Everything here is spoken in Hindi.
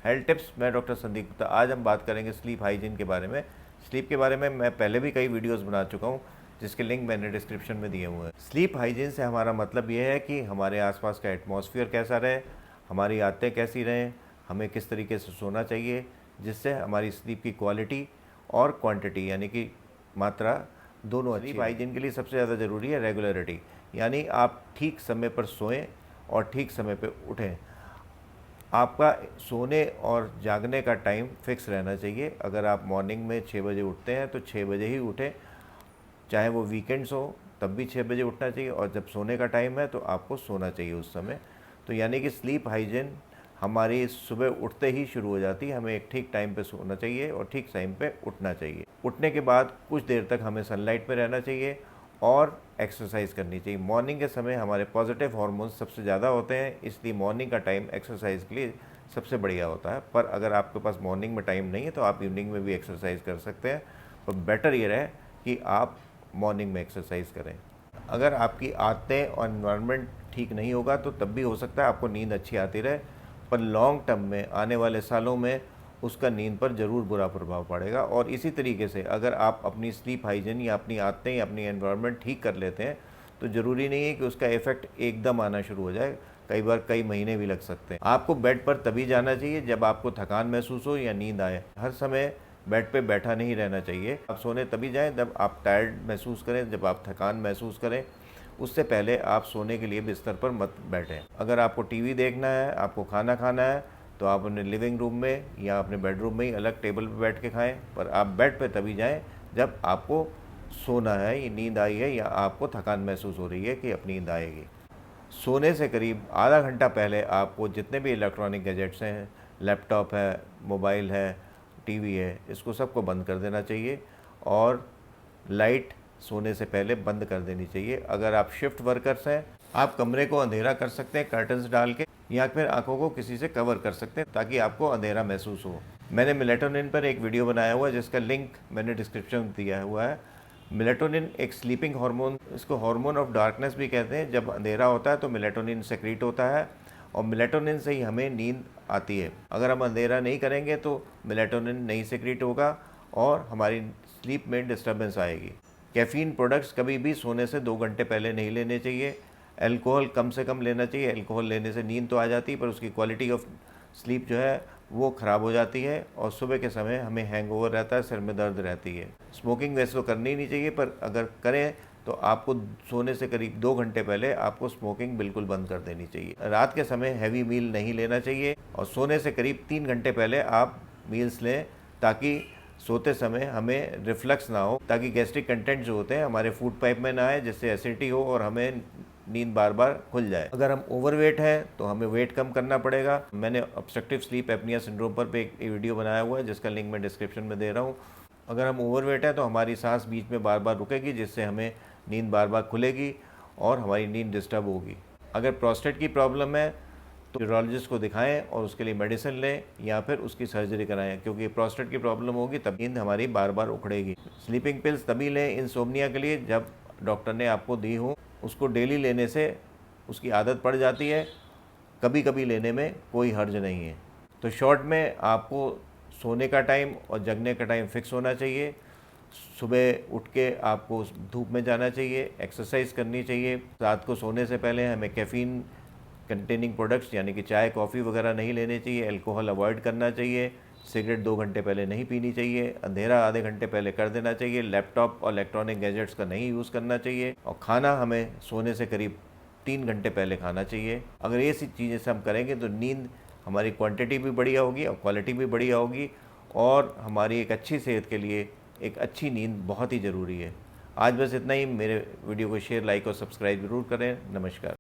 हेल्थ टिप्स, मैं डॉक्टर संदीप गुप्ता। आज हम बात करेंगे स्लीप हाइजीन के बारे में। स्लीप के बारे में मैं पहले भी कई वीडियोस बना चुका हूं, जिसके लिंक मैंने डिस्क्रिप्शन में दिए हुए हैं। स्लीप हाइजीन से हमारा मतलब ये है कि हमारे आसपास का एटमॉस्फेयर कैसा रहे, हमारी आदतें कैसी रहें, हमें किस तरीके से सोना चाहिए, जिससे हमारी स्लीप की क्वालिटी और क्वांटिटी यानी कि मात्रा दोनों अच्छी। स्लीप हाइजीन के लिए सबसे ज़्यादा ज़रूरी है रेगुलरिटी, यानी आप ठीक समय पर सोएं और ठीक समय पर उठें। आपका सोने और जागने का टाइम फिक्स रहना चाहिए। अगर आप मॉर्निंग में 6 बजे उठते हैं तो 6 बजे ही उठें, चाहे वो वीकेंड्स हो तब भी 6 बजे उठना चाहिए, और जब सोने का टाइम है तो आपको सोना चाहिए उस समय। तो यानी कि स्लीप हाइजीन हमारी सुबह उठते ही शुरू हो जाती है। हमें एक ठीक टाइम पे सोना चाहिए और ठीक टाइम पे उठना चाहिए। उठने के बाद कुछ देर तक हमें सनलाइट में रहना चाहिए और एक्सरसाइज करनी चाहिए। मॉर्निंग के समय हमारे पॉजिटिव हार्मोन्स सबसे ज़्यादा होते हैं, इसलिए मॉर्निंग का टाइम एक्सरसाइज के लिए सबसे बढ़िया होता है। पर अगर आपके पास मॉर्निंग में टाइम नहीं है तो आप इवनिंग में भी एक्सरसाइज कर सकते हैं, पर बेटर ये रहे कि आप मॉर्निंग में एक्सरसाइज करें। अगर आपकी आदतें और इन्वायरमेंट ठीक नहीं होगा तो तब भी हो सकता है आपको नींद अच्छी आती रहे, पर लॉन्ग टर्म में आने वाले सालों में उसका नींद पर ज़रूर बुरा प्रभाव पड़ेगा। और इसी तरीके से अगर आप अपनी स्लीप हाइजीन या अपनी आदतें या अपनी एनवायरनमेंट ठीक कर लेते हैं तो ज़रूरी नहीं है कि उसका इफ़ेक्ट एकदम आना शुरू हो जाए, कई बार कई महीने भी लग सकते हैं। आपको बेड पर तभी जाना चाहिए जब आपको थकान महसूस हो या नींद आए। हर समय बेड पे बैठा नहीं रहना चाहिए। आप सोने तभी जाएं जब आप टायर्ड महसूस करें, जब आप थकान महसूस करें। उससे पहले आप सोने के लिए बिस्तर पर मत बैठें। अगर आपको टीवी देखना है, आपको खाना खाना है, तो आप अपने लिविंग रूम में या अपने बेडरूम में ही अलग टेबल पर बैठ के खाएं, पर आप बेड पे तभी जाएं जब आपको सोना है, ये नींद आई है या आपको थकान महसूस हो रही है कि अब नींद आएगी। सोने से करीब आधा घंटा पहले आपको जितने भी इलेक्ट्रॉनिक गैजेट्स हैं, लैपटॉप है, मोबाइल है, टीवी है, इसको सबको बंद कर देना चाहिए और लाइट सोने से पहले बंद कर देनी चाहिए। अगर आप शिफ्ट वर्कर्स हैं, आप कमरे को अंधेरा कर सकते हैं कर्टन्स डाल के, या फिर आंखों को किसी से कवर कर सकते हैं ताकि आपको अंधेरा महसूस हो। मैंने मेलेटोनिन पर एक वीडियो बनाया हुआ है जिसका लिंक मैंने डिस्क्रिप्शन में दिया हुआ है। मेलेटोनिन एक स्लीपिंग हार्मोन, इसको हार्मोन ऑफ डार्कनेस भी कहते हैं। जब अंधेरा होता है तो मेलेटोनिन सेक्रीट होता है और मेलेटोनिन से ही हमें नींद आती है। अगर हम अंधेरा नहीं करेंगे तो मेलेटोनिन नहीं सेक्रीट होगा और हमारी स्लीप में डिस्टर्बेंस आएगी। कैफ़ीन प्रोडक्ट्स कभी भी सोने से 2 घंटे पहले नहीं लेने चाहिए। अल्कोहल कम से कम लेना चाहिए। अल्कोहल लेने से नींद तो आ जाती है पर उसकी क्वालिटी ऑफ स्लीप जो है वो ख़राब हो जाती है और सुबह के समय हमें हैंगओवर रहता है, सिर में दर्द रहती है। स्मोकिंग वैसे तो करनी ही नहीं चाहिए, पर अगर करें तो आपको सोने से करीब 2 घंटे पहले आपको स्मोकिंग बिल्कुल बंद कर देनी चाहिए। रात के समय हैवी मील नहीं लेना चाहिए और सोने से करीब 3 घंटे पहले आप मील्स लें ताकि सोते समय हमें रिफ्लक्स ना हो, ताकि गैस्ट्रिक कंटेंट जो होते हैं हमारे फूड पाइप में ना आए, जिससे एसिडिटी हो और हमें नींद बार बार खुल जाए। अगर हम ओवरवेट हैं तो हमें वेट कम करना पड़ेगा। मैंने ऑब्स्ट्रक्टिव स्लीप एपनिया सिंड्रोम पर भी एक वीडियो बनाया हुआ है जिसका लिंक मैं डिस्क्रिप्शन में दे रहा हूँ। अगर हम ओवरवेट हैं तो हमारी सांस बीच में बार बार रुकेगी, जिससे हमें नींद बार बार खुलेगी और हमारी नींद डिस्टर्ब होगी। अगर प्रोस्टेट की प्रॉब्लम है तो यूरोलॉजिस्ट को दिखाएं और उसके लिए मेडिसिन लें या फिर उसकी सर्जरी कराएं, क्योंकि प्रोस्टेट की प्रॉब्लम होगी तब नींद हमारी बार बार उखड़ेगी। स्लीपिंग पिल्स तभी लें इंसोम्निया के लिए जब डॉक्टर ने आपको दी हो। उसको डेली लेने से उसकी आदत पड़ जाती है, कभी कभी लेने में कोई हर्ज नहीं है। तो शॉर्ट में आपको सोने का टाइम और जगने का टाइम फिक्स होना चाहिए। सुबह उठ के आपको धूप में जाना चाहिए, एक्सरसाइज करनी चाहिए। रात को सोने से पहले हमें कैफ़ीन कंटेनिंग प्रोडक्ट्स यानी कि चाय कॉफ़ी वगैरह नहीं लेने चाहिए। अल्कोहल अवॉइड करना चाहिए। सिगरेट 2 घंटे पहले नहीं पीनी चाहिए। अंधेरा आधे घंटे पहले कर देना चाहिए। लैपटॉप और इलेक्ट्रॉनिक गैजेट्स का नहीं यूज़ करना चाहिए और खाना हमें सोने से करीब 3 घंटे पहले खाना चाहिए। अगर ये सी चीज़ें से हम करेंगे तो नींद हमारी क्वांटिटी भी बढ़िया होगी और क्वालिटी भी बढ़िया होगी, और हमारी एक अच्छी सेहत के लिए एक अच्छी नींद बहुत ही ज़रूरी है। आज बस इतना ही। मेरे वीडियो को शेयर, लाइक और सब्सक्राइब ज़रूर करें। नमस्कार।